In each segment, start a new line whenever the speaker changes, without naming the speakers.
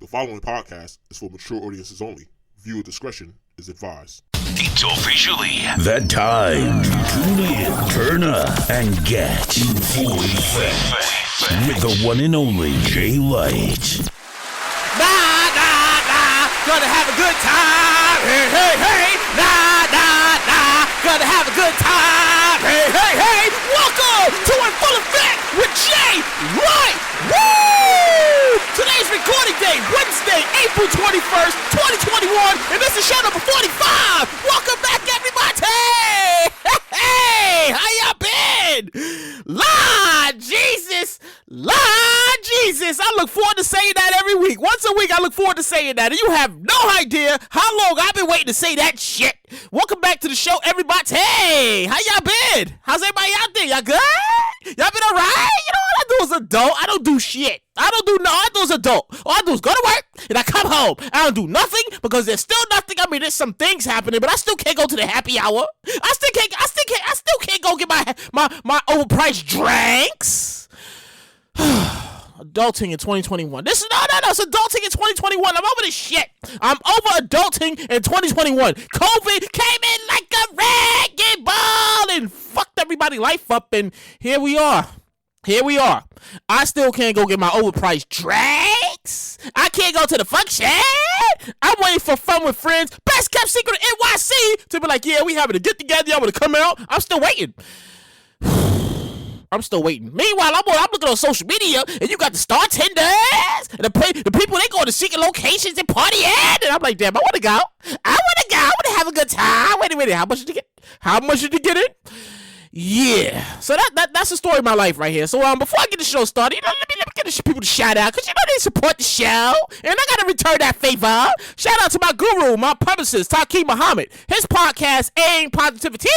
The following podcast is for mature audiences only. Viewer discretion is advised.
It's officially that time to tune in, turn up, and get in full effect with the one and only Jay Light.
Nah, gonna have a good time. Hey, hey, hey. Nah, gonna have a good time. Hey, hey, hey. Welcome to In Full Effect with Jay Light. Woo! Today's recording day, Wednesday, April 21st, 2021, and this is show number 45. Welcome back, everybody. Hey, how y'all been? Lord Jesus. I look forward to saying that every week. Once a week, I look forward to saying that, and you have no idea how long I've been waiting to say that shit. Welcome back to the show, everybody. Hey, how y'all been? How's everybody out there? Y'all good? Y'all been all right? You know what I do as an adult? I don't do shit. I do as an adult. All I do is go to work, and I come home. I don't do nothing because there's still nothing. I mean, there's some things happening, but I still can't go to the happy hour. I still can't go get my overpriced drinks. Adulting in 2021. It's adulting in 2021. I'm over this shit. I'm over adulting in 2021. COVID came in like a wrecking ball and fucked everybody's life up, and here we are. I still can't go get my overpriced drinks. I can't go to the function. I'm waiting for Fun with Friends, Best Kept Secret NYC to be like, yeah, we having a get together. Y'all want to come out? I'm still waiting. Meanwhile, I'm looking on social media, and you got the star tenders, and the people, they go to secret locations and party at, and I'm like, damn, I want to go. I want to have a good time. Wait, how much did you get it? Yeah, so that's the story of my life right here. So before I get the show started, let me get the people to shout out, because they support the show, and I gotta return that favor. Shout out to my guru, my publicist, Taki Muhammad. His podcast, Aim Positivity,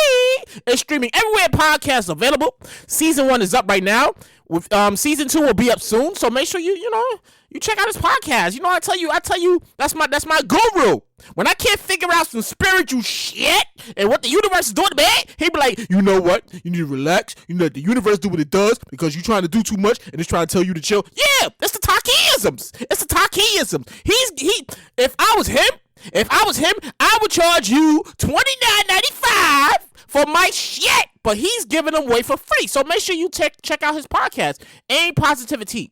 is streaming everywhere podcasts available. Season 1 is up right now. With season 2 will be up soon, so make sure you check out his podcast. I tell you, that's my guru. When I can't figure out some spiritual shit and what the universe is doing to me, he be like, you know what? You need to relax. You let the universe do what it does because you're trying to do too much and it's trying to tell you to chill. Yeah, that's the Takiisms. It's the Takiism. If I was him, I would charge you $29.95 for my shit. But he's giving them away for free. So make sure you check out his podcast, Aim Positivity.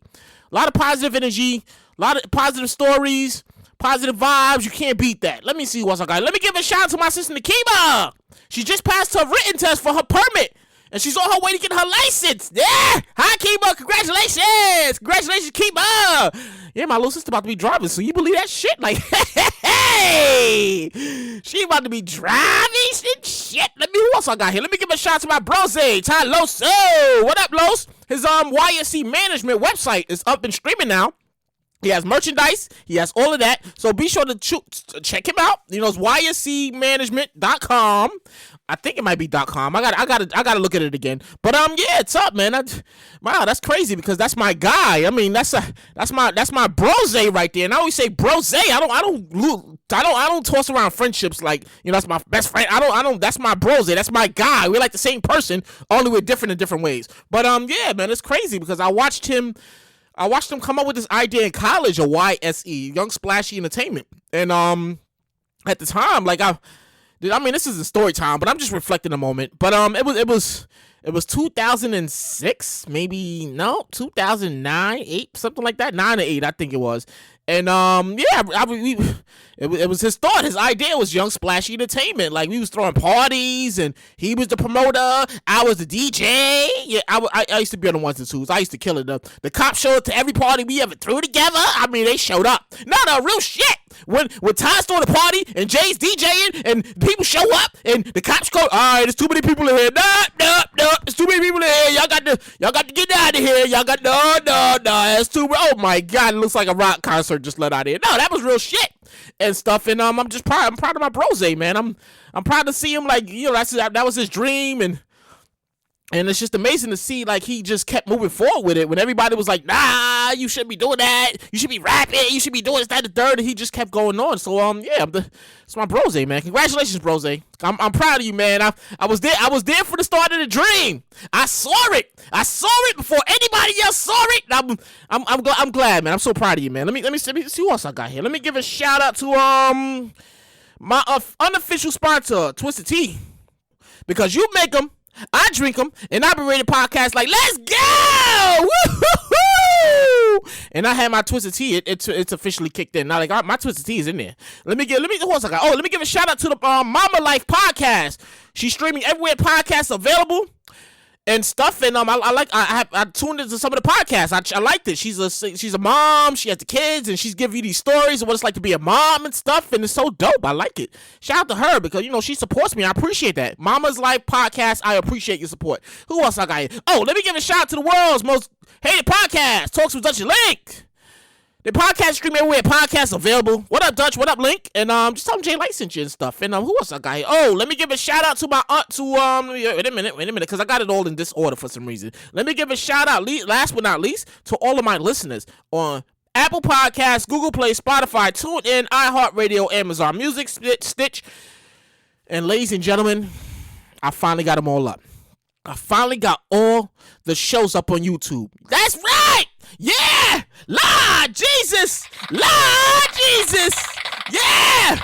A lot of positive energy, a lot of positive stories, positive vibes. You can't beat that. Let me see what's I got. Let me give a shout out to my sister Nakiba. She just passed her written test for her permit, and she's on her way to get her license. Yeah. Hi, Kiba. Congratulations. Congratulations, Kiba. Yeah, my little sister about to be driving, so you believe that shit? Like, hey, she about to be driving shit. Who else I got here? Let me give a shout out to my bro, Ty Loso. What up, Los? His YSC management website is up and streaming now. He has merchandise. He has all of that. So be sure to check him out. It's yscmanagement.com. I think it might be .com. I gotta look at it again. But yeah, it's up, man. Wow, that's crazy because that's my guy. I mean, that's my brose right there. And I always say brose. I don't toss around friendships like, that's my best friend. I don't. That's my brose. That's my guy. We're like the same person, only we're different in different ways. But yeah, man, it's crazy because I watched him come up with this idea in college, a YSE, Young Splashy Entertainment. And at the time, like this is a story time, but I'm just reflecting a moment. But it was 2006, maybe 2009, 8, something like that, 9 or 8, I think it was. And it was his thought. His idea was Young Splashy Entertainment. Like, we was throwing parties, and he was the promoter. I was the DJ. Yeah, I used to be on the ones and twos. I used to kill it. The cops showed up to every party we ever threw together. I mean, they showed up. No, real shit. When Ty's throwing a party and Jay's DJing and people show up and the cops go, all right, there's too many people in here. No, there's too many people in here. Y'all got to get out of here. Y'all got no. It's too. Oh my God, it looks like a rock concert just let out of here. No, that was real shit and stuff. And I'm just proud. I'm proud of my brose, man. I'm proud to see him, like, that was his dream, and And it's just amazing to see, like, he just kept moving forward with it when everybody was like, nah, you shouldn't be doing that. You should be rapping. You should be doing this, that, and the third. And he just kept going on. So, yeah, it's my brose, man. Congratulations, brose. I'm proud of you, man. I was there for the start of the dream. I saw it before anybody else saw it. I'm glad, man. I'm so proud of you, man. Let me see who else I got here. Let me give a shout out to my unofficial sponsor, Twisted Tea, because you make them, I drink them, and I be ready to podcast like, let's go! Woo-hoo-hoo! And I had my Twisted Tea. It's officially kicked in. Now, like, my Twisted Tea is in there. Let me give a shout out to the Mama Life podcast. She's streaming everywhere podcasts available and stuff, and I tuned into some of the podcasts. I liked it. She's a mom. She has the kids, and she's giving you these stories of what it's like to be a mom and stuff, and it's so dope. I like it. Shout out to her because she supports me. I appreciate that. Mama's Life podcast. I appreciate your support. Who else I got here? Oh, let me give a shout out to the world's most hated podcast, Talks with Dutch and Link. The podcast stream everywhere. Podcasts available. What up, Dutch? What up, Link? And just tell them Jay Light sent you and stuff. And who else I got here? Oh, let me give a shout out to my aunt. Wait a minute, because I got it all in this order for some reason. Let me give a shout out, last but not least, to all of my listeners on Apple Podcasts, Google Play, Spotify, TuneIn, iHeartRadio, Amazon Music, Stitch. And ladies and gentlemen, I finally got them all up. I finally got all the shows up on YouTube. That's right! Yeah! Lord Jesus! Lord Jesus! Yeah!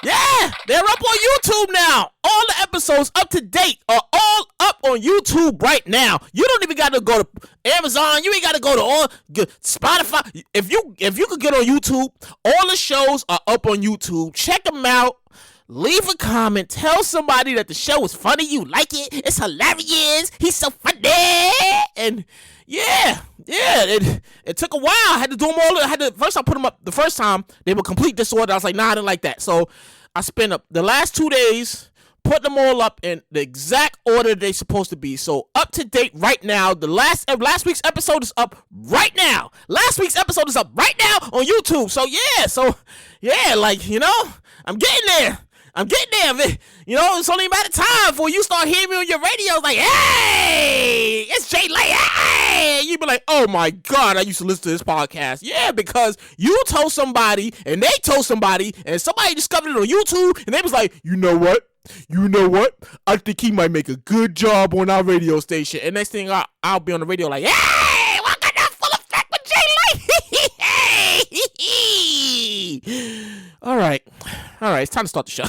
Yeah! They're up on YouTube now. All the episodes up to date are all up on YouTube right now. You don't even got to go to Amazon. You ain't got to go to Spotify. If you could get on YouTube, all the shows are up on YouTube. Check them out. Leave a comment. Tell somebody that the show is funny. You like it. It's hilarious. He's so funny. And yeah. It took a while. I had to do them all. First I put them up. The first time they were complete disorder. I was like, nah, I didn't like that. So I spent the last 2 days put them all up in the exact order they're supposed to be. So up to date right now. The last week's episode is up right now. Last week's episode is up right now on YouTube. So yeah, like, I'm getting there. It's only a matter of time before you start hearing me on your radio. Like, hey, it's Jay Light. Hey, you be like, oh my God, I used to listen to this podcast. Yeah, because you told somebody, and they told somebody, and somebody discovered it on YouTube, and they was like, you know what? I think he might make a good job on our radio station. And next thing I'll be on the radio like, hey, welcome to Full Effect with Jay Light. All right, it's time to start the show.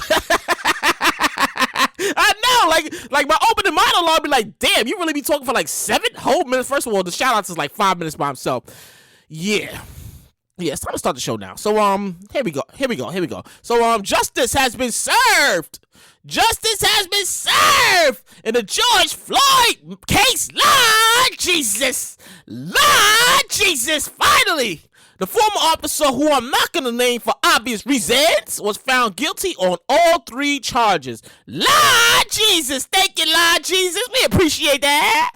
I know, like my opening monologue be like, damn, you really be talking for like 7 whole minutes. First of all, the shout outs is like 5 minutes by himself. Yeah, it's time to start the show now. So here we go. So justice has been served. Justice has been served in the George Floyd case. Lord Jesus, finally. The former officer, who I'm not going to name for obvious reasons, was found guilty on all 3 charges. Lord Jesus, thank you, Lord Jesus. We appreciate that.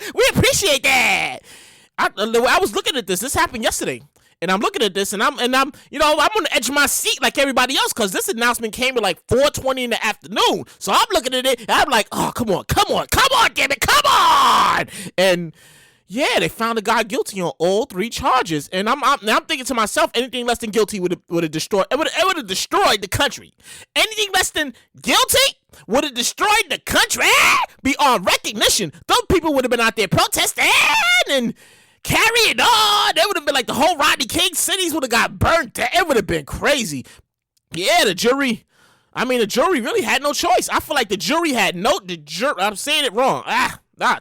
I was looking at this. This happened yesterday. And I'm looking at this, and I'm on the edge of my seat like everybody else, because this announcement came at like 4:20 in the afternoon. So I'm looking at it, and I'm like, oh, come on, damn it, come on. And yeah, they found the guy guilty on all 3 charges, and I'm thinking to myself, anything less than guilty would have destroyed. It would have destroyed the country. Anything less than guilty would have destroyed the country beyond recognition. Those people would have been out there protesting and carrying on. They would have been like the whole Rodney King cities would have got burnt down. It would have been crazy. Yeah, the jury really had no choice. I feel like the jury had I'm saying it wrong.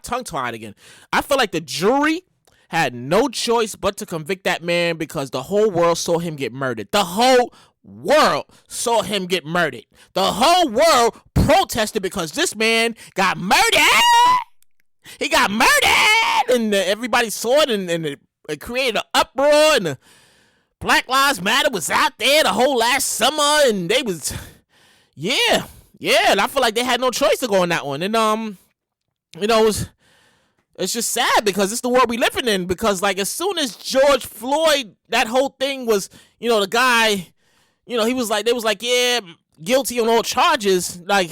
Tongue-tied again. I feel like the jury had no choice but to convict that man because the whole world saw him get murdered. The whole world saw him get murdered. The whole world protested because this man got murdered. He got murdered, and everybody saw it, and it created an uproar, and the Black Lives Matter was out there the whole last summer, and they was, yeah, and I feel like they had no choice to go on that one, and it's just sad because it's the world we living in, because like as soon as George Floyd, that whole thing was, the guy, he was like, they was like, yeah, guilty on all charges, like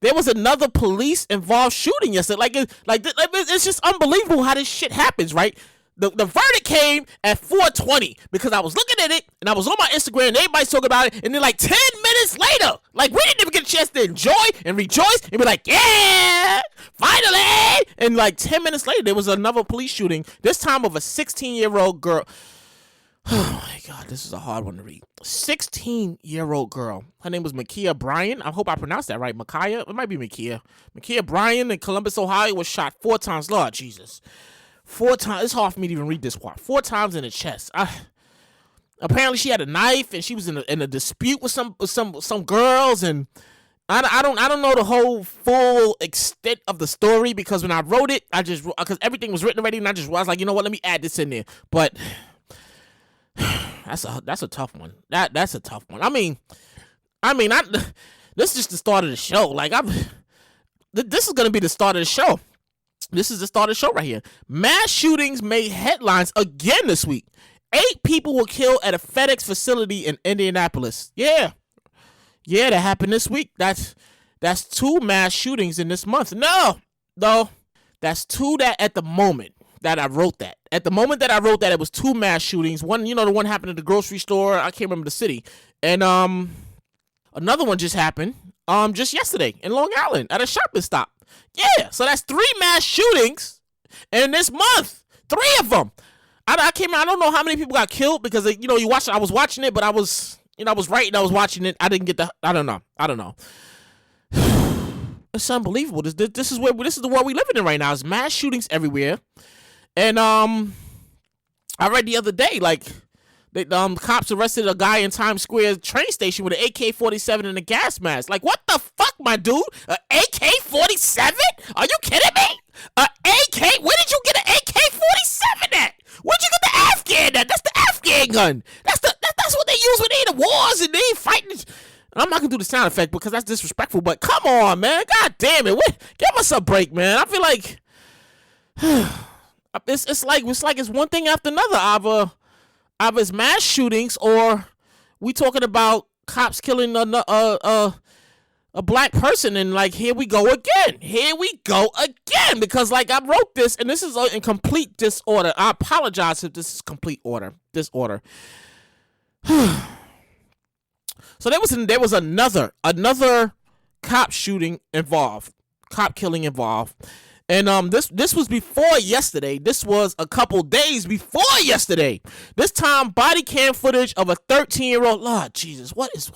there was another police-involved shooting yesterday. It's just unbelievable how this shit happens, right? The verdict came at 4:20 because I was looking at it and I was on my Instagram and everybody's talking about it, and then like 10 minutes later, like we didn't even get a chance to enjoy and rejoice and be like, yeah, finally. And like 10 minutes later, there was another police shooting, this time of a 16-year-old girl. Oh my God, this is a hard one to read. 16-year-old girl. Her name was Ma'Khia Bryan. I hope I pronounced that right. Ma'Khia? It might be Ma'Khia. Ma'Khia Bryan in Columbus, Ohio was shot 4 times. Lord Jesus. 4 times. It's hard for me to even read this part. 4 times in the chest. Apparently she had a knife and she was in a dispute with some girls, and I don't know the whole full extent of the story because when I wrote it, because everything was written already, and I was like, you know what, let me add this in there. But that's a tough one. That's a tough one. I mean, this is just the start of the show. Like this is gonna be the start of the show. This is the start of the show right here. Mass shootings made headlines again this week. 8 people were killed at a FedEx facility in Indianapolis. Yeah, that happened this week. That's 2 mass shootings in this month. No, that's 2 that at the moment that I wrote that. At the moment that I wrote that, it was 2 mass shootings. One, the one happened at the grocery store. I can't remember the city. And another one just happened just yesterday in Long Island at a shopping stop. Yeah, so that's 3 mass shootings in this month. 3 of them. I don't know how many people got killed because you watch. I was watching it, but I was writing. I was watching it. I didn't get I don't know. It's unbelievable. This is the world we living in right now. There's mass shootings everywhere, and I read the other day the cops arrested a guy in Times Square train station with an AK-47 and a gas mask. Like, what the fuck, my dude? An AK-47? Are you kidding me? An AK? Where did you get an AK-47 at? Where'd you get the Afghan at? That's the Afghan gun. That's what they use when they in the wars and they ain't fighting. I'm not gonna do the sound effect because that's disrespectful. But come on, man. God damn it. Give us a break, man. I feel like it's like it's one thing after another. Either it's mass shootings or we talking about cops killing a black person, and like here we go again because like I wrote this and this is in complete disorder. I apologize if this is complete disorder. So there was another cop killing involved. And this was before yesterday. This was a couple days before yesterday. This time, body cam footage of a 13-year-old. Lord Jesus, what is...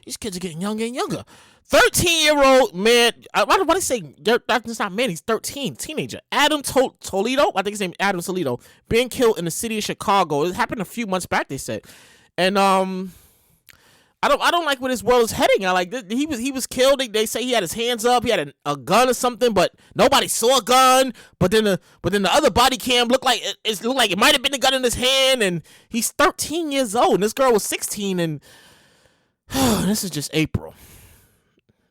These kids are getting younger and younger. 13-year-old man... Why do I say... That's not man, he's 13. Teenager. Adam Toledo? I think his name is Adam Toledo. Being killed in the city of Chicago. It happened a few months back, they said. And, I don't like where this world is heading. He was killed. They say he had his hands up. He had a gun or something, but nobody saw a gun. But then the other body cam looked like it might have been the gun in his hand. And he's 13 years old, and this girl was 16. And this is just April.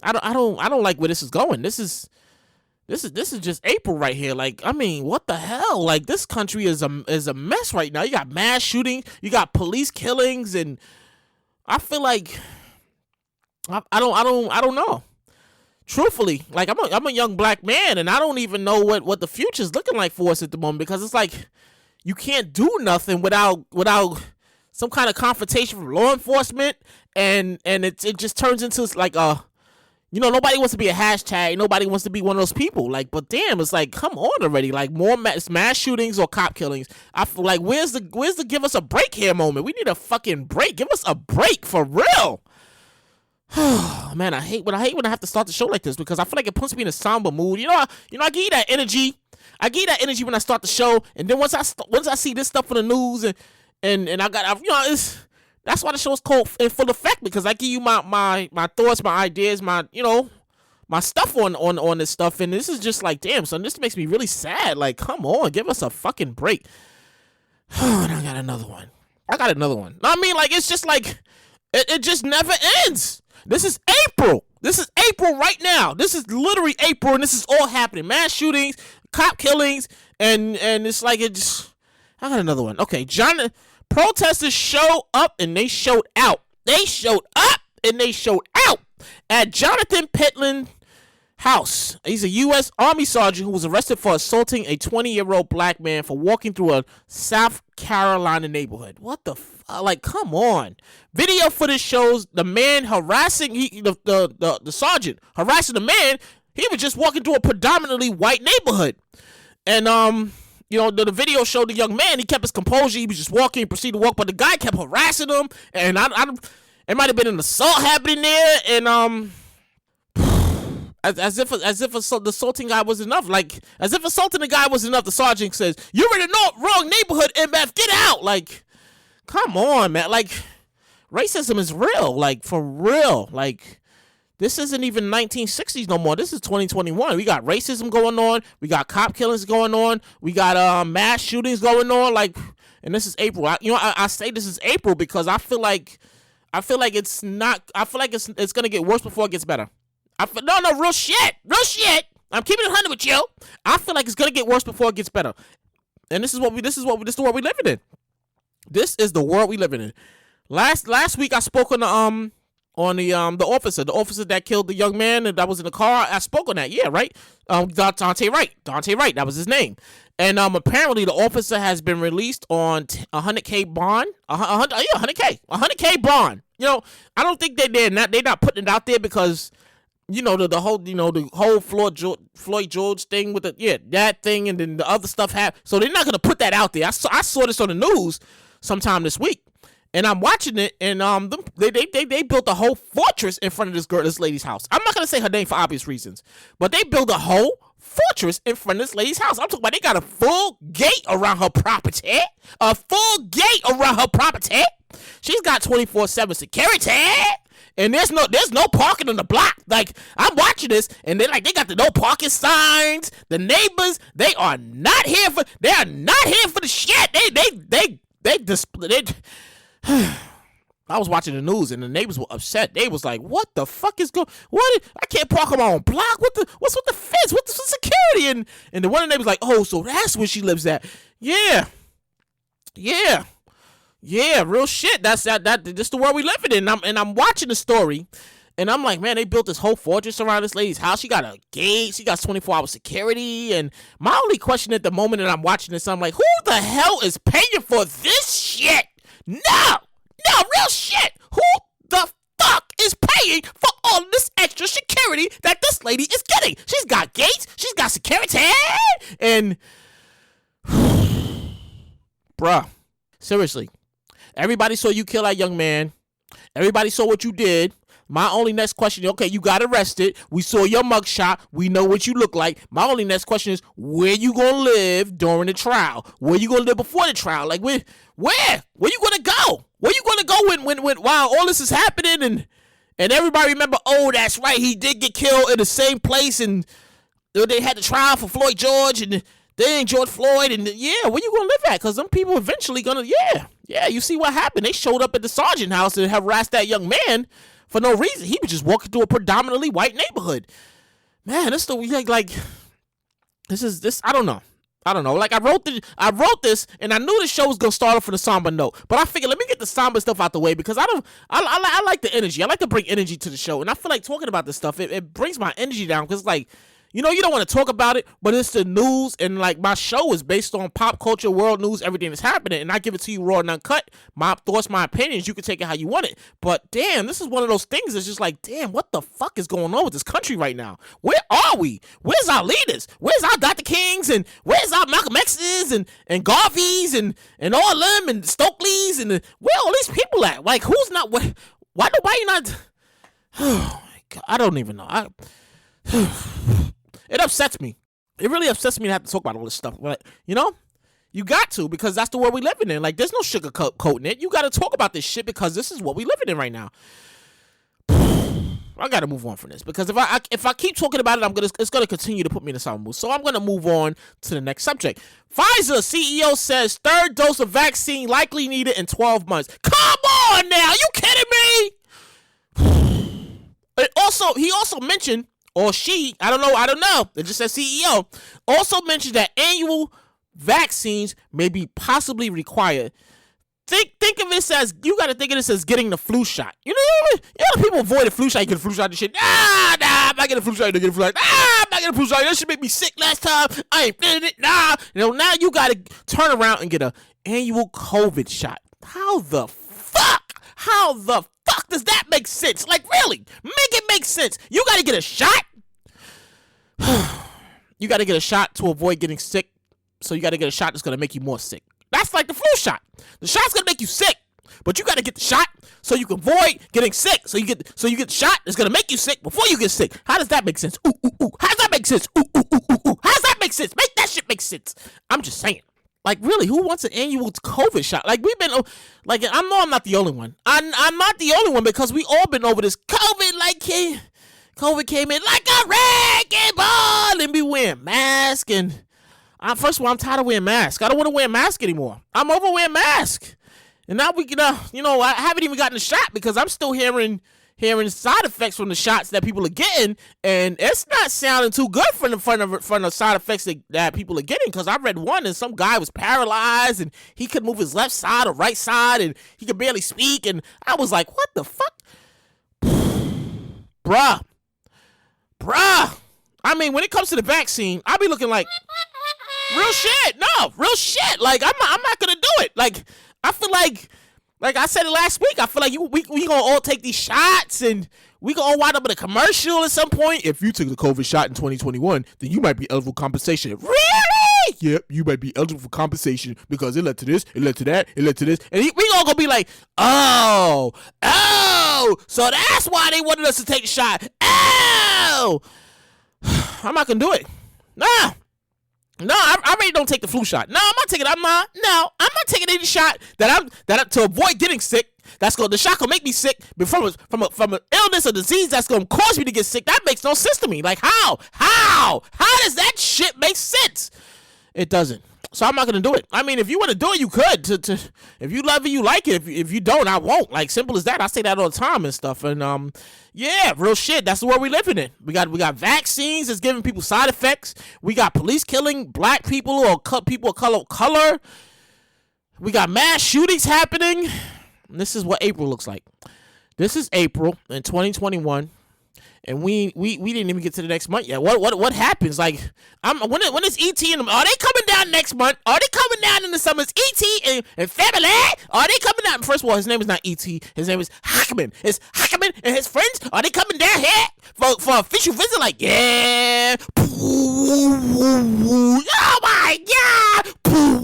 I don't like where this is going. This is just April right here. Like, I mean, what the hell? Like, this country is a mess right now. You got mass shooting. You got police killings, and I feel like I don't know. Truthfully, like I'm a young black man, and I don't even know what the future's looking like for us at the moment, because it's like you can't do nothing without some kind of confrontation from law enforcement, and it just turns into like nobody wants to be a hashtag. Nobody wants to be one of those people. Like, but damn, it's like, come on already. Like, more mass shootings or cop killings. I feel like, where's the give us a break here moment? We need a fucking break. Give us a break for real. Man, I hate when I have to start the show like this, because I feel like it puts me in a somber mood. I give you that energy. I give you that energy when I start the show, and then once I see this stuff on the news and that's why the show's called In Full Effect, because I give you my thoughts, my ideas, my stuff on this stuff, and this is just like, damn, son, this makes me really sad. Like, come on, give us a fucking break. And I got another one. I mean, like, it's just like, it just never ends. This is April. This is April right now. This is literally April, and this is all happening. Mass shootings, cop killings, and it's like, I got another one. Okay, protesters show up and they showed out. They showed up and they showed out at Jonathan Pentland house. He's a U.S. Army sergeant who was arrested for assaulting a 20-year-old black man for walking through a South Carolina neighborhood. What the like, come on. Video footage shows the man harassing the sergeant harassing the man. He was just walking through a predominantly white neighborhood. And the video showed the young man, he kept his composure, he was just walking, proceeded to walk, but the guy kept harassing him, and it might have been an assault happening there, and as if the assaulting guy was enough, like, as if assaulting the guy was enough, the sergeant says, "You're in the wrong neighborhood, MF, get out!" Like, come on, man, like, racism is real, like, for real, like, this isn't even 1960s no more. This is 2021. We got racism going on. We got cop killings going on. We got mass shootings going on. Like, and this is April. I say this is April because I feel like it's not. I feel like it's gonna get worse before it gets better. No, real shit. I'm keeping it 100 with you. I feel like it's gonna get worse before it gets better. And this is the world we living in. This is the world we living in. Last week I spoke on the officer that killed the young man that was in the car. I spoke on that, yeah, right? Dante Wright, that was his name. And apparently the officer has been released on $100K bond. $100K bond. I don't think they're not putting it out there because the whole Floyd George thing with that thing, and then the other stuff happened. So they're not gonna put that out there. I saw this on the news sometime this week. And I'm watching it, and they built a whole fortress in front of this lady's house. I'm not gonna say her name for obvious reasons, but they built a whole fortress in front of this lady's house. I'm talking about they got a full gate around her property. She's got 24/7 security, and there's no parking on the block. Like, I'm watching this, and they got the no parking signs. The neighbors, they are not here for the shit. I was watching the news and the neighbors were upset. They was like, "What the fuck is going? What? I can't park on my own block. What's with the fence? What's the security?" And the one of the neighbors like, "Oh, so that's where she lives at? Yeah, real shit. That's the world we living in." And I'm watching the story, and I'm like, man, they built this whole fortress around this lady's house. She got a gate. She got 24-hour security. And my only question at the moment that I'm watching this, I'm like, who the hell is paying for this shit? No, real shit. Who the fuck is paying for all this extra security that this lady is getting? She's got gates. She's got security. And, bruh, seriously, everybody saw you kill that young man. Everybody saw what you did. My only next question, okay, you got arrested. We saw your mugshot. We know what you look like. My only next question is, where you gonna live during the trial? Where you gonna live before the trial? Like, where you gonna go? Where you gonna go when while all this is happening and everybody remember, oh, that's right, he did get killed in the same place, and they had the trial for Floyd George and then George Floyd, and yeah, where you gonna live at? Because them people eventually gonna, yeah, you see what happened. They showed up at the sergeant house and harassed that young man for no reason. He was just walking through a predominantly white neighborhood. Man, this is I don't know. Like, I wrote this, and I knew the show was gonna start off with a somber note. But I figured, let me get the somber stuff out the way because I like the energy. I like to bring energy to the show, and I feel like talking about this stuff. It brings my energy down because, like, you don't want to talk about it, but it's the news, and like, my show is based on pop culture, world news, everything that's happening, and I give it to you raw and uncut. My thoughts, my opinions, you can take it how you want it. But damn, this is one of those things that's just like, damn, what the fuck is going on with this country right now? Where are we? Where's our leaders? Where's our Dr. Kings, and where's our Malcolm X's and Garveys and all of them and Stokely's, and where all these people at? Like, who's not? Why nobody not? Oh my God, I don't even know. It upsets me. It really upsets me to have to talk about all this stuff. But, you got to, because that's the world we living in. Like, there's no sugarcoating it. You got to talk about this shit because this is what we living in right now. I got to move on from this because if I keep talking about it, it's gonna continue to put me in a sour mood. So I'm gonna move on to the next subject. Pfizer CEO says third dose of vaccine likely needed in 12 months. Come on now, you kidding me? He also mentioned, or she, I don't know, it just says CEO, also mentioned that annual vaccines may be possibly required think of this as, you got to think of this as getting the flu shot. You know, people avoid the flu shot. You get the flu shot and shit. I'm not getting the flu shot. I'm not getting the flu shot. That shit made me sick last time. I ain't feeling it. Nah. Now you got to turn around and get a annual COVID shot. How the fuck does that make sense? Like, really? Make it make sense. You got to get a shot? You got to get a shot to avoid getting sick. So you got to get a shot that's going to make you more sick. That's like the flu shot. The shot's going to make you sick, but you got to get the shot so you can avoid getting sick. So you get the shot that's going to make you sick before you get sick. How does that make sense? Ooh, ooh, ooh. How does that make sense? Ooh, ooh, ooh, ooh, ooh. How does that make sense? Make that shit make sense. I'm just saying. Like, really, who wants an annual COVID shot? Like, we've been, like, I know I'm not the only one. I'm not the only one, because we all been over this COVID. Like, COVID came in like a wrecking ball, and be wearing masks. And first of all, I'm tired of wearing masks. I don't want to wear a mask anymore. I'm over wearing masks. And now I haven't even gotten the shot because I'm still hearing side effects from the shots that people are getting, and it's not sounding too good from the side effects that people are getting. Because I read one, and some guy was paralyzed, and he couldn't move his left side or right side, and he could barely speak. And I was like, what the fuck? Bruh. I mean, when it comes to the vaccine, I be looking like, real shit. No, real shit. Like, I'm not gonna do it. Like, I feel like I said it last week, I feel like we gonna all take these shots, and we gonna all wind up in a commercial at some point. If you took the COVID shot in 2021, then you might be eligible for compensation. Really? Yep, you might be eligible for compensation because it led to this, it led to that, it led to this. And we all gonna be like, oh, so that's why they wanted us to take the shot. Oh, I'm not gonna do it. Nah. No, I really don't take the flu shot. No, I'm not taking. I'm not taking any shot that to avoid getting sick. The shot gonna make me sick, but from an illness or disease that's gonna cause me to get sick. That makes no sense to me. Like, how does that shit make sense? It doesn't. So I'm not gonna do it. I mean, if you want to do it, you could. If you love it, you like it. If you don't, I won't. Like, simple as that. I say that all the time and stuff. And yeah, real shit. That's the world we living in. We got vaccines that's giving people side effects. We got police killing black people or people of color. We got mass shootings happening. And this is what April looks like. This is April in 2021. And we didn't even get to the next month yet. What happens? Like, when is ET and them? Are they coming down next month? Are they coming down in the summer? Is ET and family? Are they coming down? First of all, his name is not ET. His name is Hackman. Is Hackman and his friends? Are they coming down here for official visit? Like, yeah. Oh my god. Oh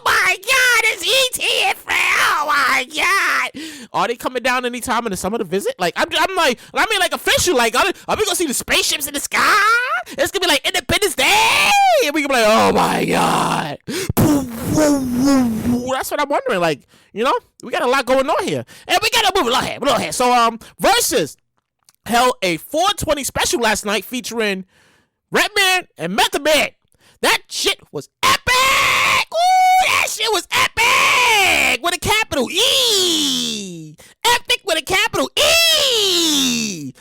my god. It's ET and friends. Oh my god. Are they coming down anytime in the summer to visit? Like, I'm like, I mean, like, official. Like, are we gonna see the spaceships in the sky? It's gonna be like Independence Day, and we gonna be like, oh my god. That's what I'm wondering. Like, we got a lot going on here, and we gotta move along here. So, Verzuz held a 420 special last night featuring Redman and Method. That shit was epic. Ooh, that shit was epic with a capital E. Epic with a capital E.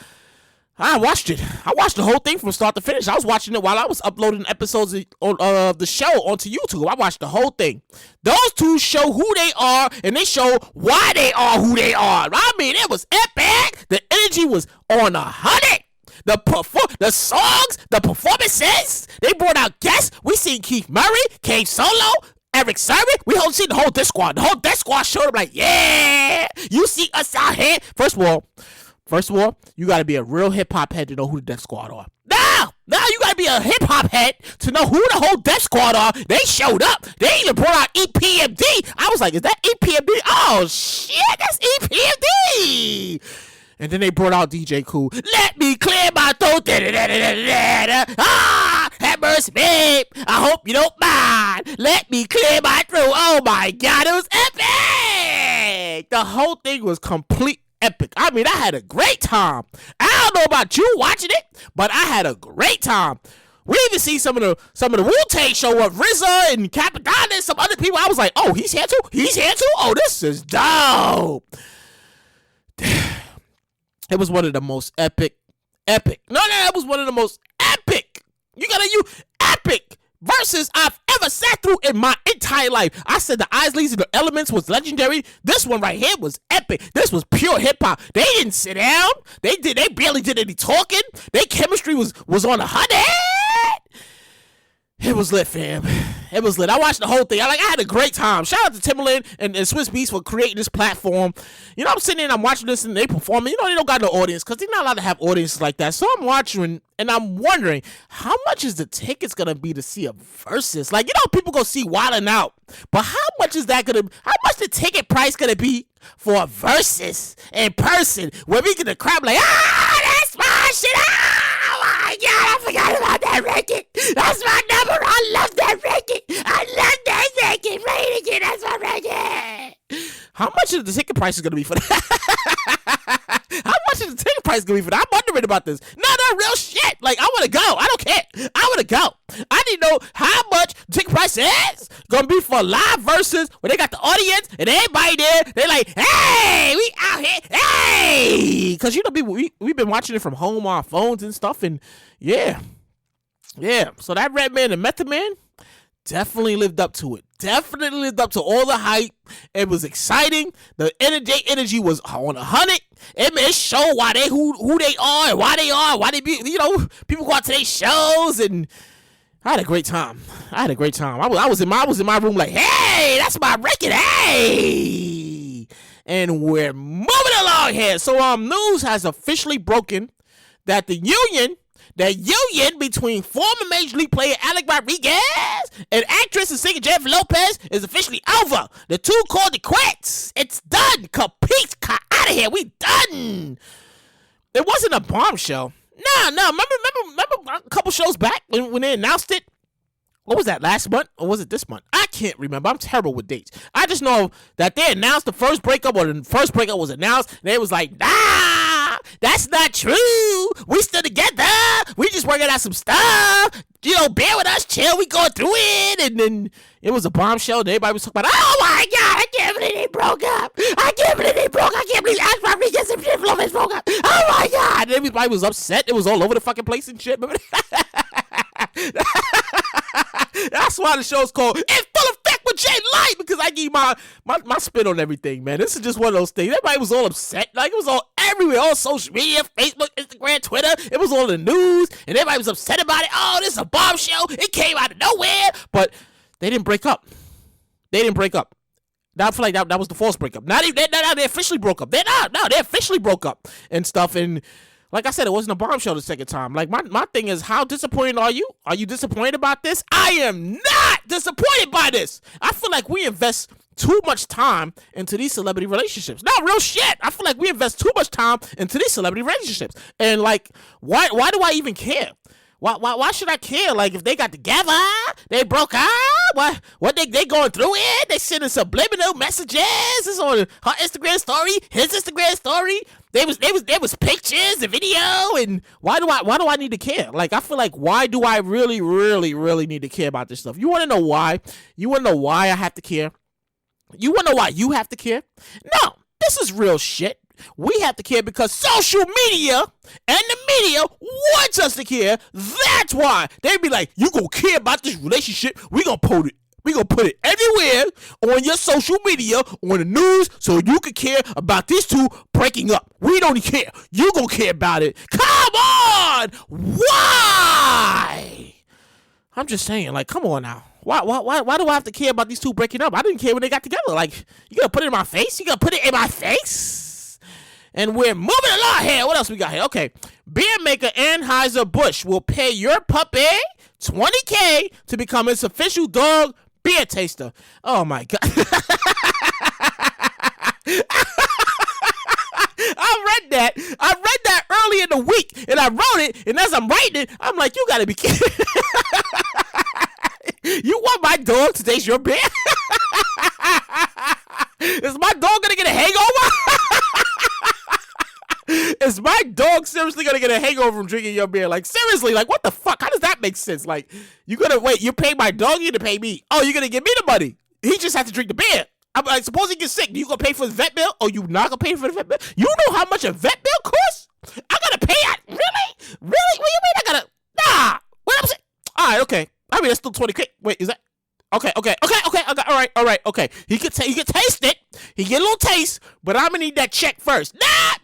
I watched it. I watched the whole thing from start to finish. I was watching it while I was uploading episodes of the show onto YouTube. I watched the whole thing. Those two show who they are, and they show why they are who they are. I mean, it was epic. The energy was on 100. The songs, the performances, they brought out guests. We seen Keith Murray, Kane Solo, Eric Sermon. We seen the whole Death Squad. The whole Death Squad showed up like, yeah, you see us out here. First of all, you gotta be a real hip hop head to know who the Death Squad are. Now you gotta be a hip hop head to know who the whole Death Squad are. They showed up. They even brought out EPMD. I was like, is that EPMD? Oh shit, that's EPMD. And then they brought out DJ Cool. Let me clear my throat. Have mercy, babe. I hope you don't mind. Let me clear my throat. Oh my god, it was epic. The whole thing was complete epic. I mean, I had a great time. I don't know about you watching it, but I had a great time. We even see some of the Wu-Tang show up, RZA and Capadonna and some other people. I was like, oh, he's here too? He's here too? Oh, this is dope. It was one of the most epic. No, it was one of the most epic. You gotta use epic versus I've ever sat through in my entire life. I said the Isleys and the Elements was legendary. This one right here was epic. This was pure hip hop. They didn't sit down. They barely did any talking. Their chemistry was on 100. It was lit, fam. It was lit. I watched the whole thing. I had a great time. Shout out to Timberland and Swiss Beats for creating this platform. You know, I'm sitting there and I'm watching this and they performing. You know, they don't got no audience because they're not allowed to have audiences like that. So I'm watching and I'm wondering, how much is the tickets going to be to see a Verzuz? Like, you know, people go see Wildin' Out. But how much is that going to, how much the ticket price going to be for a Verzuz in person where we get the crowd like, that's my shit. Oh my God, I forgot about that record. That's my number. I love that record. I love that record. Right again, that's my record. How much is the ticket price is going to be for that? How much is the ticket price going to be for that? I'm wondering about this. No, real shit. Like, I want to go. I don't care. I want to go. I need to know how much the ticket price is going to be for a live Verzuz where they got the audience and everybody there. They're like, hey, we out here. Hey. Because, you know, we've been watching it from home on our phones and stuff. And, yeah. So that Redman and Method Man definitely lived up to it. Definitely lived up to all the hype. It was exciting. The energy was on 100. It showed why they who they are and why they be. You know, people go out to their shows and I had a great time. I was in my room like, hey, that's my record. Hey, and we're moving along here. So news has officially broken that the union between former Major League player Alec Rodriguez and actress and singer Jennifer Lopez is officially over. The two called it quits. It's done. Capiche. Out of here. We done. It wasn't a bombshell. No. Remember a couple shows back when they announced it? What was that, last month? Or was it this month? I can't remember. I'm terrible with dates. I just know that they announced the first breakup, or the first breakup was announced, and they was like, nah, that's not true. We still together. We just working out some stuff. You know, bear with us, chill. We going through it. And then it was a bombshell. And everybody was talking about, oh my God, I can't believe they broke up. I can't believe Alex Rodriguez and Jennifer Lopez broke up. Oh my God. And everybody was upset. It was all over the fucking place and shit. That's why the show's called In Full Effect with Jay Light, because I give my spin on everything, man. This is just one of those things. Everybody was all upset. Like, it was all everywhere, all social media, Facebook, Instagram, Twitter. It was all in the news, and everybody was upset about it. Oh, this is a bombshell. It came out of nowhere. But they didn't break up. Now, I feel like that was the false breakup. Now they officially broke up. They officially broke up and stuff. And like I said, it wasn't a bombshell the second time. Like, my thing is, how disappointed are you? Are you disappointed about this? I am not disappointed by this. I feel like we invest too much time into these celebrity relationships. No, real shit. I feel like we invest too much time into these celebrity relationships. And, like, why do I even care? Why should I care? Like, if they got together, they broke up, what they going through it? They sending subliminal messages. It's on her Instagram story, his Instagram story. There was pictures, and video, and why do I need to care? Like, I feel like, why do I really, really, really need to care about this stuff? You want to know why? You want to know why I have to care? You want to know why you have to care? No, this is real shit. We have to care because social media and the media wants us to care. That's why they be like, you gonna care about this relationship? We gonna put it everywhere on your social media, on the news, so you can care about these two breaking up. We don't care. You gonna care about it. Come on! Why? I'm just saying, like, come on now. Why do I have to care about these two breaking up? I didn't care when they got together. Like, you gonna put it in my face? And we're moving along here. What else we got here? Okay. Beer maker Anheuser-Busch will pay your puppy $20K to become its official dog beer taster. Oh, my God. I read that early in the week, and I wrote it, and as I'm writing it, I'm like, you got to be kidding. You want my dog to taste your beer? Is my dog going to get a hangover? Is my dog seriously gonna get a hangover from drinking your beer? Like, seriously, like, what the fuck? How does that make sense? Like, you gonna wait, you pay my dog, you gonna pay me. Oh, you're gonna give me the money. He just has to drink the beer. I'm like, suppose he gets sick. Do you gonna pay for the vet bill? Or you not gonna pay for the vet bill? You know how much a vet bill costs? I gotta pay it. Really? What do you mean I gotta? Nah. What I'm saying? Alright, okay. I mean, that's still 20K. Wait, is that? Okay. All right. Okay. He could taste it. He get a little taste, but I'm gonna need that check first. No. I'm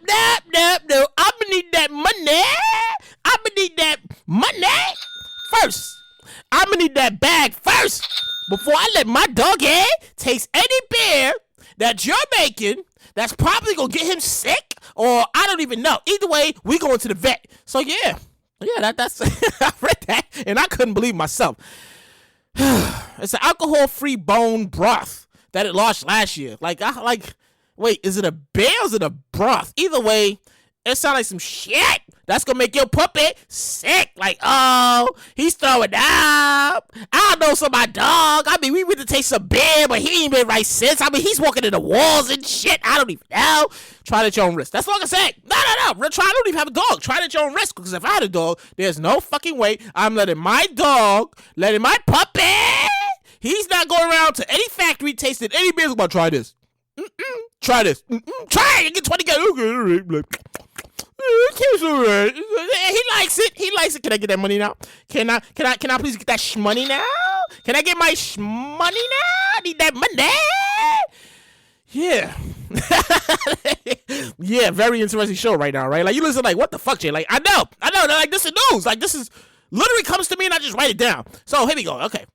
gonna need that money. I'm gonna need that money first. I'm gonna need that bag first before I let my doggy taste any beer that you're making that's probably gonna get him sick, or I don't even know. Either way, we going to the vet. So yeah, that's I read that and I couldn't believe myself. It's an alcohol-free bone broth that it launched last year. Wait, is it a beer or is it a broth? Either way, it sounds like some shit that's gonna make your puppy sick. Like, oh, he's throwing up. I don't know, so my dog. I mean, we went to taste some beer, but he ain't been right since. I mean, he's walking in the walls and shit. I don't even know. Try it at your own risk. That's all I can say. No. I don't even have a dog. Try it at your own risk. Because if I had a dog, there's no fucking way I'm letting my puppy. He's not going around to any factory tasting any beers. About try this. Try this. Try it. Get 20 guys. Okay. It alright. He likes it. Can I get that money now? Can I please get that money now? Can I get my money now? I need that money. Yeah. Yeah, very interesting show right now, right? Like, you listen like, what the fuck, Jay? Like, I know. Like, this is news. Like, this is literally comes to me and I just write it down. So, here we go. Okay.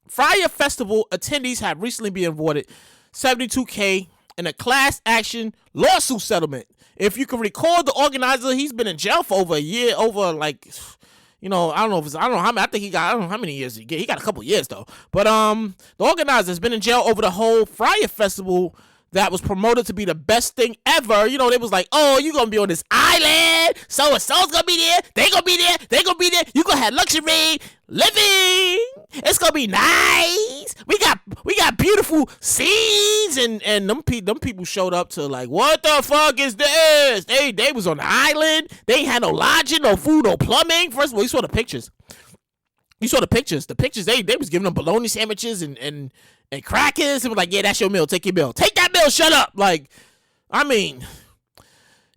Fyre Festival attendees have recently been awarded $72K in a class action lawsuit settlement. If you can recall, the organizer, he's been in jail for over a year, I don't know I think he got, I don't know how many years he get. He got a couple years though. But the organizer has been in jail over the whole Fyre Festival that was promoted to be the best thing ever. You know, they was like, oh, you gonna be on this island, so-and-so's gonna be there, they gonna be there, you gonna have luxury living, it's gonna be nice, we got beautiful scenes, and them people showed up to like, what the fuck is this? They was on the island, they ain't had no lodging, no food, no plumbing. First of all, you saw the pictures, the pictures, they was giving them bologna sandwiches and crackers, and was like, yeah, that's your meal, take your meal, take that meal, shut up. Like, I mean,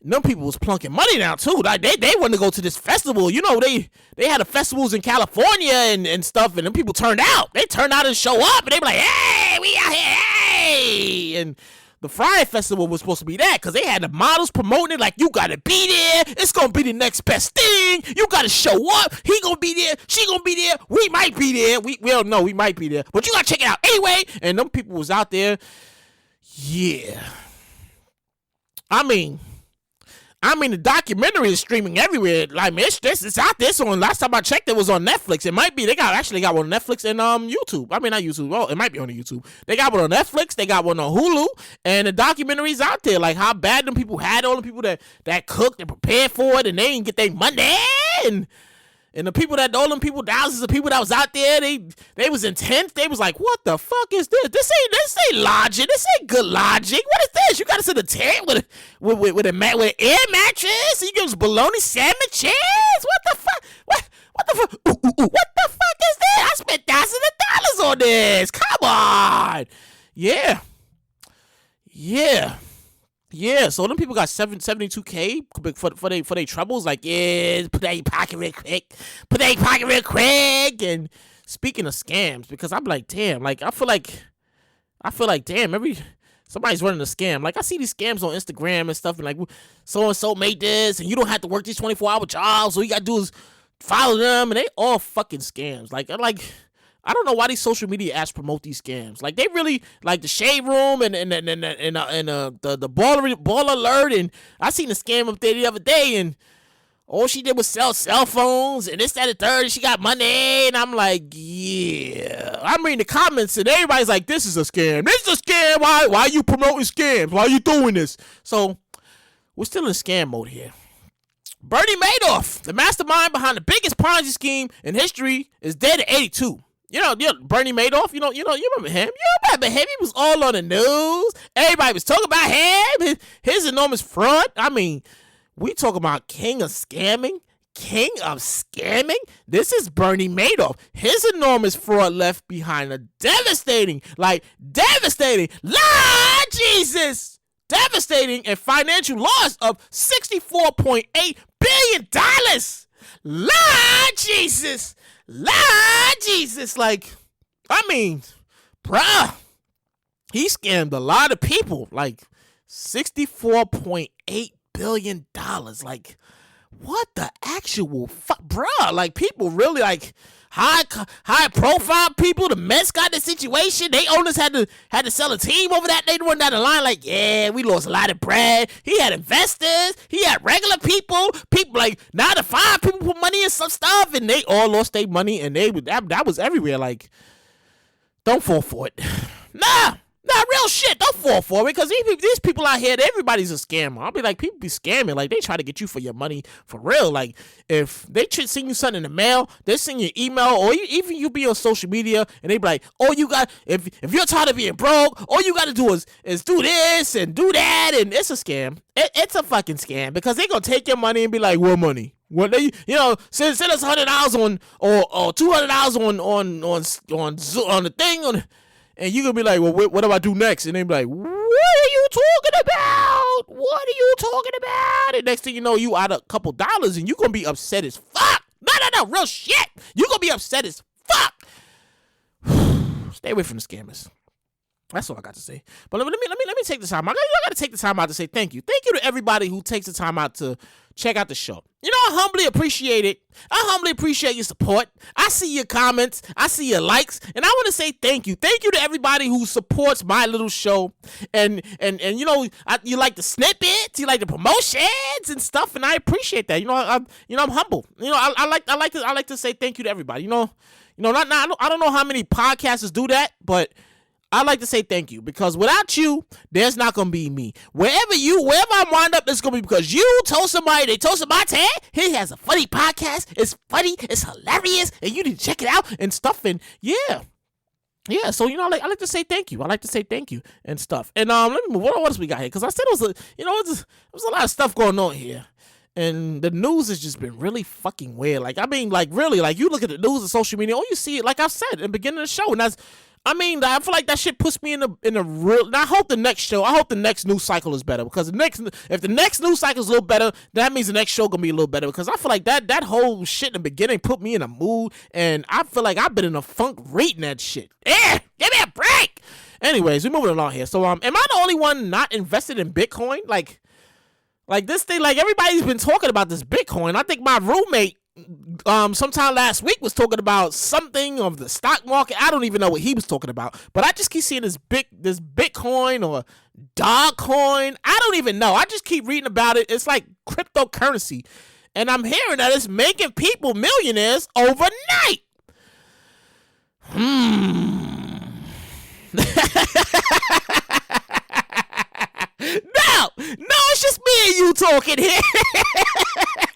them people was plunking money down too. Like, they wanted to go to this festival. You know, they had the festivals in California and stuff, and them people turned out. They turned out and show up, and they were like, hey, we out here, hey. And the Fyre Festival was supposed to be that, because they had the models promoting it like, you gotta be there, it's gonna be the next best thing, you gotta show up, he gonna be there, she gonna be there, we might be there, we don't know, we might be there, but you gotta check it out anyway. And them people was out there. Yeah, I mean the documentary is streaming everywhere. Like, it's out there. So last time I checked, it was on Netflix. It might be. They got one on Netflix and YouTube. I mean, not YouTube. Well, it might be on the YouTube. They got one on Netflix. They got one on Hulu. And the documentary's out there. Like, how bad them people had, all the people that cooked and prepared for it, and they didn't get their money. And the people all them people, thousands of people that was out there, they was intense. They was like, what the fuck is this? This ain't logic. This ain't good logic. What is this? You gotta sit in a tent with an air mattress? You give us bologna sandwiches? What the fuck? What the fuck? What the fuck is this? I spent thousands of dollars on this. Come on. Yeah. So them people got $72K for their troubles. Like, yeah, put that in your pocket real quick. And speaking of scams, because I'm like, damn, like I feel like damn, somebody's running a scam. Like, I see these scams on Instagram and stuff, and like, so and so made this, and you don't have to work these 24-hour jobs. All you gotta do is follow them, and they all fucking scams. Like I don't know why these social media apps promote these scams. Like, they really, like the Shade Room and the Ball Alert, and I seen the scam up there the other day, and all she did was sell cell phones and this, that, and the third, and she got money, and I'm like, yeah. I'm reading the comments, and everybody's like, this is a scam. This is a scam. Why are you promoting scams? Why are you doing this? So, we're still in scam mode here. Bernie Madoff, the mastermind behind the biggest Ponzi scheme in history, is dead at 82. You know, Bernie Madoff, you remember him? He was all on the news. Everybody was talking about him, his enormous fraud. I mean, we talk about king of scamming. This is Bernie Madoff. His enormous fraud left behind a devastating, Lord Jesus, devastating and financial loss of $64.8 billion. Lord Jesus. Lord Jesus, like, I mean, bruh, he scammed a lot of people, like $64.8 billion. Like, what the actual fuck, bruh? Like, people really, like, high profile people. The Mets got the situation. They owners had to sell a team over that. They went down the line like, yeah, we lost a lot of bread. He had investors. He had regular people. People like 9 to 5 people put money in some stuff, and they all lost their money. And that was everywhere. Like, don't fall for it. Nah, real shit. Don't fall for it, because these people out here, everybody's a scammer. I'll be like, people be scamming. Like, they try to get you for your money for real. Like, if they send you something in the mail, they send you an email, or even you be on social media, and they be like, oh, you got, if you're tired of being broke, all you got to do is do this and do that, and it's a scam. It's a fucking scam, because they gonna take your money and be like, what money? What they, send us $100 on or $200 on the thing . And you gonna be like, well, what do I do next? And they be like, what are you talking about? What are you talking about? And next thing you know, you out a couple dollars, and you gonna be upset as fuck. No, real shit. You gonna be upset as fuck. Stay away from the scammers. That's all I got to say. But let me take the time. I gotta take the time out to say thank you. Thank you to everybody who takes the time out to check out the show. I humbly appreciate it. I humbly appreciate your support. I see your comments. I see your likes, and I want to say thank you. Thank you to everybody who supports my little show. And you like the snippets, you like the promotions and stuff, and I appreciate that. I'm humble. I like to say thank you to everybody. I don't know how many podcasters do that, but I like to say thank you, because without you, there's not gonna be me. Wherever I wind up, it's gonna be because they told somebody, hey, he has a funny podcast. It's funny, it's hilarious, and you need to check it out and stuff. And yeah. So I like to say thank you. I like to say thank you and stuff. And let me move. What else we got here? Because I said it was a lot of stuff going on here. And the news has just been really fucking weird. Like, I mean, like, really, like, you look at the news and social media, all you see it, like I said in the beginning of the show, and I feel like that shit puts me in a real. And I hope the next news cycle is better, because if the next news cycle is a little better, that means the next show gonna be a little better, because I feel like that whole shit in the beginning put me in a mood, and I feel like I've been in a funk reading that shit. Yeah, give me a break. Anyways, we're moving along here. So am I the only one not invested in Bitcoin? Like this thing, like everybody's been talking about this Bitcoin. I think my roommate sometime last week was talking about something of the stock market. I don't even know what he was talking about, but I just keep seeing this Bitcoin or Dogcoin. I don't even know. I just keep reading about it. It's like cryptocurrency, and I'm hearing that it's making people millionaires overnight. No, it's just me and you talking here.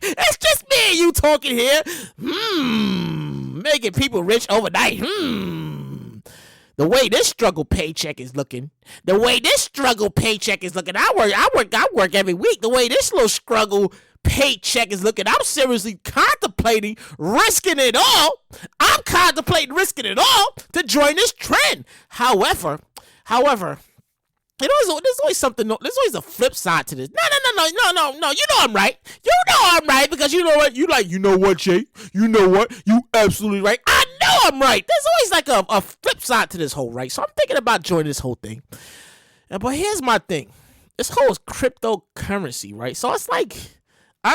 It's just me and you talking here. Making people rich overnight. The way this struggle paycheck is looking. I work every week. The way this little struggle paycheck is looking, I'm seriously contemplating risking it all. To join this trend. However, there's always something. There's always a flip side to this. No. You know I'm right. Because you know what? You know what, Jay? You know what? You absolutely right. I know I'm right. There's always like a flip side to this whole, right? So I'm thinking about joining this whole thing. But here's my thing. This whole cryptocurrency, right? So it's like, I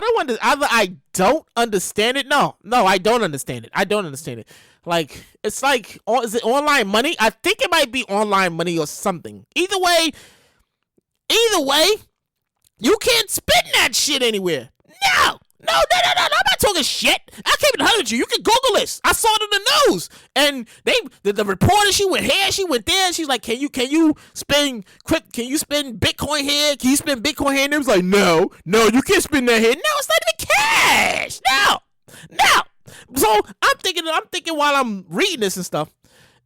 don't understand it. No, I don't understand it. Like, it's like, is it online money? I think it might be online money or something. Either way, you can't spend that shit anywhere. No, I'm not talking shit. I can't even hundred you. You can Google this. I saw it in the news, and the reporter, she went here, she went there. She's like, can you spend Bitcoin here? Can you spend Bitcoin here? And it was like, no, you can't spend that here. No, it's not even cash. No. So I'm thinking while I'm reading this and stuff,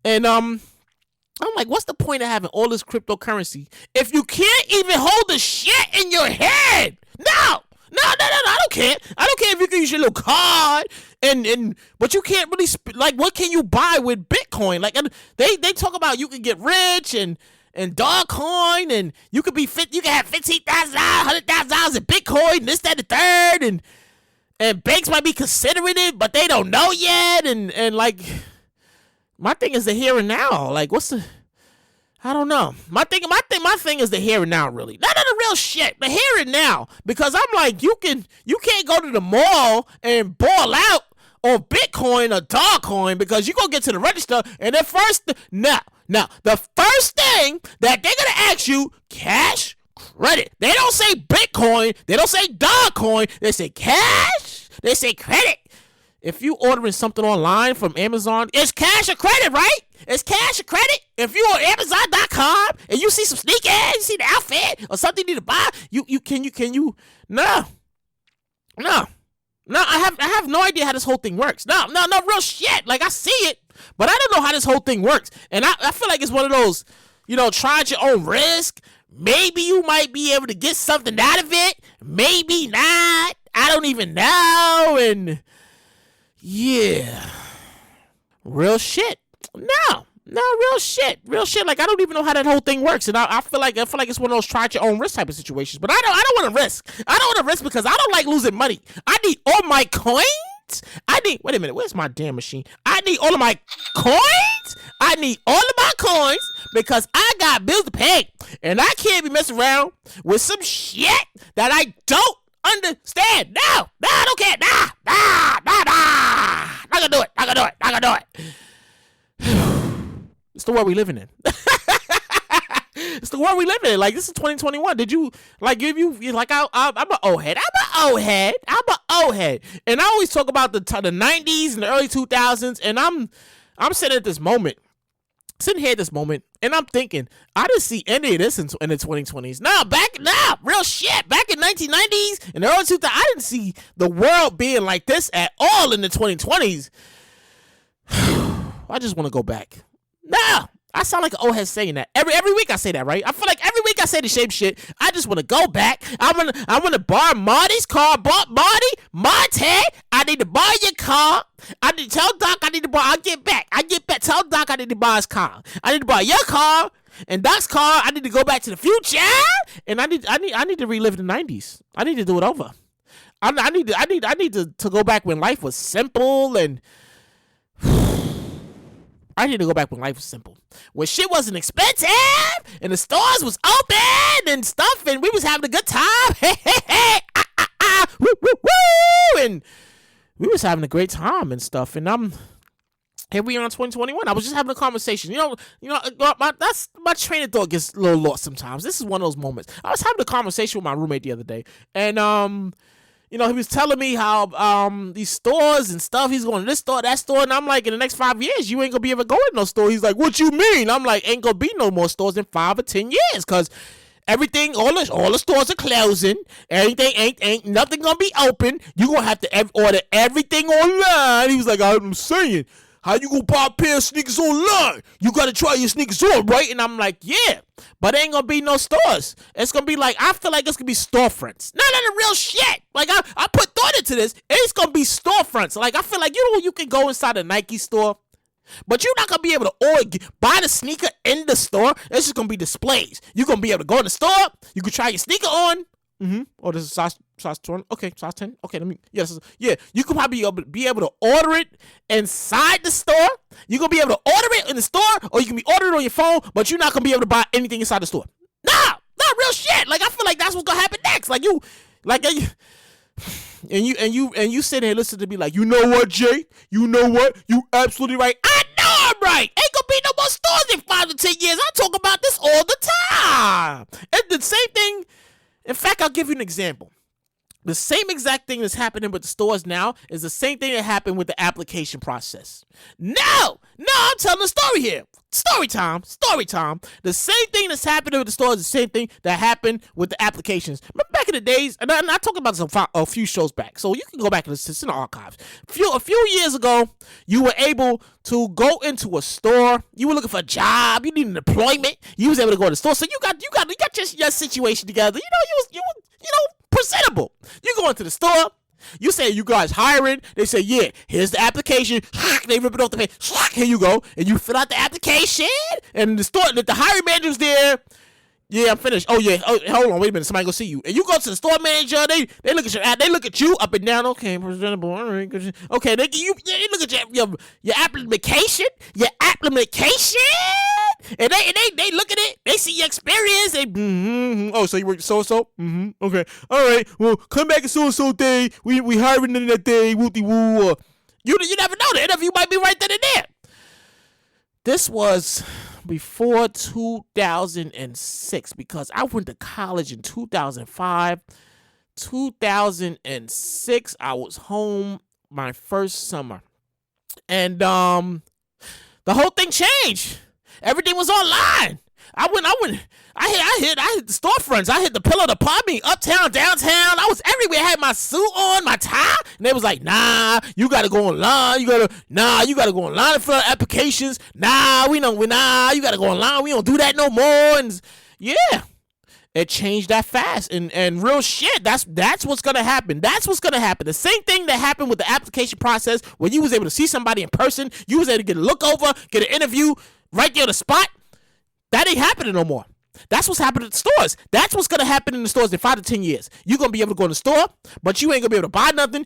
and I'm like, what's the point of having all this cryptocurrency if you can't even hold the shit in your head? No, I don't care. I don't care if you can use your little card, but you can't really like, what can you buy with Bitcoin? Like, they talk about you can get rich and Dogcoin, and you can have $15,000, $100,000 in Bitcoin, this, that, the third, and And banks might be considering it, but they don't know yet. And like, my thing is the here and now. Like, I don't know. My thing is the here and now, really. None of the real shit. The here and now. Because I'm like, you can't go to the mall and ball out on Bitcoin or Dogecoin because you gonna get to the register and the first the first thing that they're gonna ask you, cash, credit. They don't say Bitcoin, they don't say Dogecoin, they say cash, they say credit. If you ordering something online from Amazon, it's cash or credit, right? It's cash or credit. If you on Amazon.com and you see some sneakers, you see the outfit or something you need to buy, No, I have no idea how this whole thing works. No, real shit. Like, I see it, but I don't know how this whole thing works. And I feel like it's one of those, try at your own risk. Maybe you might be able to get something out of it. Maybe not. I don't even know. And yeah, real shit. No, real shit. Like, I don't even know how that whole thing works, and I feel like it's one of those try at your own risk type of situations. But I don't want to risk. I don't want to risk because I don't like losing money. I need all my coins. Wait a minute. Where's my damn machine? I need all of my coins. I need all of my coins because I got bills to pay, and I can't be messing around with some shit that I don't understand. No, I don't care. Nah. Not gonna do it. It's the world we living in. It's the world we living in. Like, this is 2021. Did you, like, I'm an old head. And I always talk about the 90s and the early 2000s. And I'm sitting at this moment, and I'm thinking, I didn't see any of this in the 2020s. Real shit. Back in 1990s and the early 2000s, I didn't see the world being like this at all in the 2020s. I just want to go back. No, I sound like an old head saying that. Every week I say that, right? I feel like every week I say the same shit. I just want to go back. I want to borrow Marty's car. Marty, I need to borrow your car. I need to tell Doc I need to borrow. I get back. Tell Doc I need to borrow his car. I need to borrow your car and Doc's car. I need to go back to the future. And I need to relive the 90s. I need to do it over. I need to go back when life was simple and. I need to go back when life was simple. When shit wasn't expensive and the stores was open and stuff and we was having a good time. Woo, woo, woo. And we was having a great time and stuff. And here we are in 2021. I was just having a conversation. My train of thought gets a little lost sometimes. This is one of those moments. I was having a conversation with my roommate the other day. And he was telling me how these stores and stuff, he's going to this store, that store, and I'm like, in the next 5 years, you ain't going to be able to go in no store. He's like, what you mean? I'm like, ain't going to be no more stores in 5 or 10 years, because everything, all the stores are closing. Everything ain't nothing going to be open. You going to have to order everything online. He was like, I'm saying, how you gonna buy a pair of sneakers online? You gotta try your sneakers on, right? And I'm like, yeah, but there ain't gonna be no stores. It's gonna be like, I feel like it's gonna be storefronts. None of the real shit. Like, I put thought into this. It's gonna be storefronts. Like, I feel like, you can go inside a Nike store, but you're not gonna be able to buy the sneaker in the store. It's just gonna be displays. You're gonna be able to go in the store. You can try your sneaker on. Oh, this is size 20. Okay, size 10. Okay, yeah. You could probably be able to order it inside the store. You're gonna be able to order it in the store, or you can be ordering it on your phone, but you're not gonna be able to buy anything inside the store. Nah, not real shit. Like, I feel like that's what's gonna happen next. Like, you sit there and listen to me like, you know what, Jay? You know what? You absolutely right. I know I'm right. Ain't gonna be no more stores in 5 to 10 years. I talk about this all the time. And the same thing. In fact, I'll give you an example. The same exact thing that's happening with the stores now is the same thing that happened with the application process. No, I'm telling a story here. Story time. The same thing that's happening with the stores is the same thing that happened with the applications. Remember back in the days, and I talked about this a few shows back, so you can go back and listen to the archives. A few years ago, you were able to go into a store. You were looking for a job. You needed employment. You was able to go to the store. So you got your situation together. You presentable. You go into the store. You say, you guys hiring? They say, yeah, here's the application. They rip it off the page. Here you go. And you fill out the application. And the hiring manager's there. Yeah, I'm finished. Oh yeah. Oh, hold on. Wait a minute. Somebody go see you. And you go to the store manager. They look at your ad. They look at you up and down. Okay, presentable. All right. Okay. They look at your application. Your application. And they look at it. They see your experience. They Oh, so you work so. Okay. All right. Well, come back at so day. We hiring in that day. Wooty woo. You never know. The interview might be right then and there. This was before 2006 because I went to college in 2005. 2006, I was home my first summer. And the whole thing changed. Everything was online. I hit the storefronts. I hit the Pillow, the Pommy, uptown, downtown. I was everywhere. I had my suit on, my tie, and they was like, "Nah, you gotta go online. You gotta go online and fill out applications. You gotta go online. We don't do that no more." And yeah, it changed that fast. And real shit, that's what's gonna happen. That's what's gonna happen. The same thing that happened with the application process, where you was able to see somebody in person, you was able to get a look over, get an interview right there on the spot. That ain't happening no more. That's what's happening at the stores. That's what's gonna happen in the stores in 5 to 10 years. You're gonna be able to go in the store, but you ain't gonna be able to buy nothing.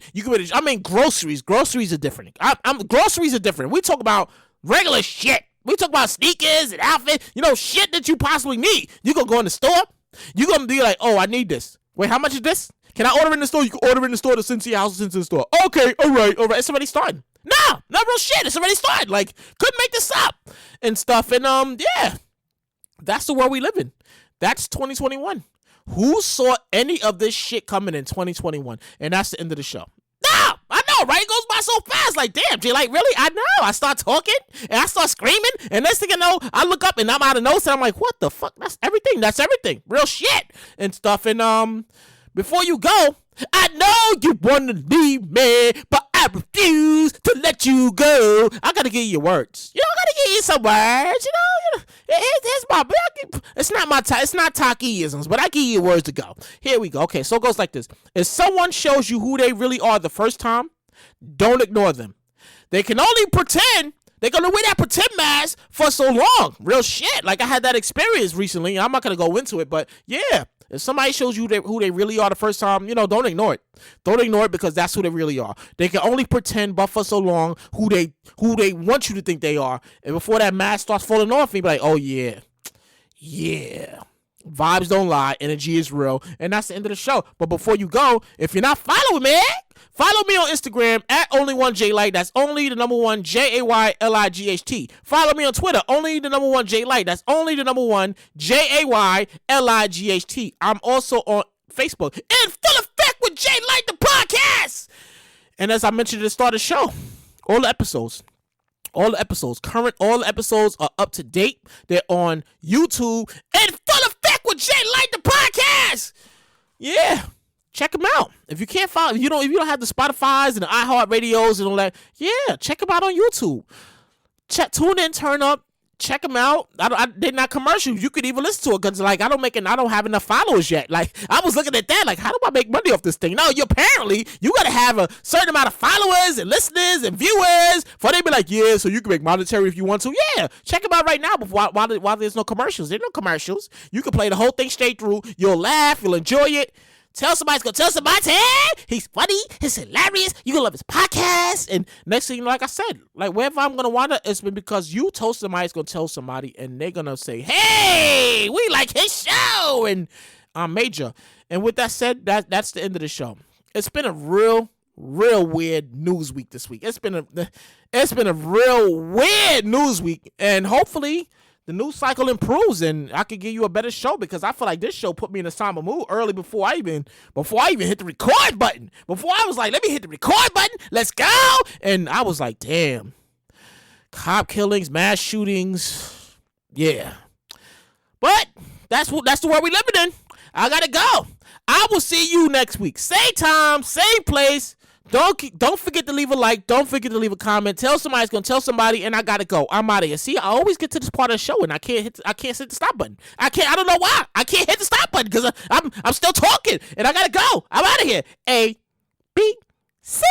Groceries. Groceries are different. Groceries are different. We talk about regular shit. We talk about sneakers and outfits. Shit that you possibly need. You gonna go in the store. You gonna be like, oh, I need this. Wait, how much is this? Can I order in the store? You can order in the store to send to your house, send to the store. Okay, all right. It's already starting. No, not real shit. It's already started. Like, couldn't make this up and stuff. And yeah. That's the world we live in. That's 2021. Who saw any of this shit coming in 2021? And that's the end of the show. No, I know, right? It goes by so fast. Like, damn, Jay, like, really? I know. I start talking and I start screaming. And next thing you know, I look up and I'm out of notes and I'm like, what the fuck? That's everything. That's everything. Real shit and stuff. And before you go, I know you want to leave me, but I refuse to let you go. I gotta give you your words. I gotta give you some words. It's not talkie-isms, but I give you your words to go. Here we go. Okay, so it goes like this. If someone shows you who they really are the first time, don't ignore them. They can only pretend. They're gonna wear that pretend mask for so long. Real shit. Like, I had that experience recently. I'm not gonna go into it, but yeah. If somebody shows you who they really are the first time, don't ignore it. Don't ignore it, because that's who they really are. They can only pretend but for so long who they want you to think they are. And before that mask starts falling off, you be like, oh yeah. Vibes don't lie. Energy is real. And that's the end of the show. But before you go, if you're not following me, follow me on Instagram at only1jlight. That's only the number one JAYLIGHT. Follow me on Twitter, only the number one JLight. That's only the number one JAYLIGHT. I'm also on Facebook, In Full Effect with Jay Light, the podcast. And as I mentioned at the start of the show, all the episodes are up to date. They're on YouTube. In Full Effect with Jay Light, the podcast. Yeah. Check them out. If you can't follow, if you don't have the Spotify's and the iHeart Radios and all that, yeah, check them out on YouTube. Tune in, turn up, check them out. They're not commercials. You could even listen to it, because like I don't have enough followers yet. Like, I was looking at that, like, how do I make money off this thing? No, you gotta have a certain amount of followers and listeners and viewers for they be like, yeah, so you can make monetary if you want to. Yeah, check them out right now while there's no commercials. There's no commercials. You can play the whole thing straight through. You'll laugh. You'll enjoy it. Tell somebody, he's funny, he's hilarious, you're gonna love his podcast. And next thing you know, like I said, like wherever I'm gonna wind up, it's been because you told somebody's gonna tell somebody, and they're gonna say, hey, we like his show, and I'm major. And with that said, that's the end of the show. It's been a real weird news week this week. It's been a real weird news week, and hopefully the news cycle improves and I could give you a better show, because I feel like this show put me in a somber mood early before I even hit the record button. Before I was like, let me hit the record button, let's go. And I was like, damn, cop killings, mass shootings, yeah. But that's the world we living in. I gotta go. I will see you next week. Same time, same place. Don't forget to leave a like. Don't forget to leave a comment. Tell somebody's gonna tell somebody, and I gotta go. I'm out of here. See, I always get to this part of the show, and I can't hit the stop button. I don't know why. I can't hit the stop button because I'm still talking, and I gotta go. I'm out of here. A, B, C.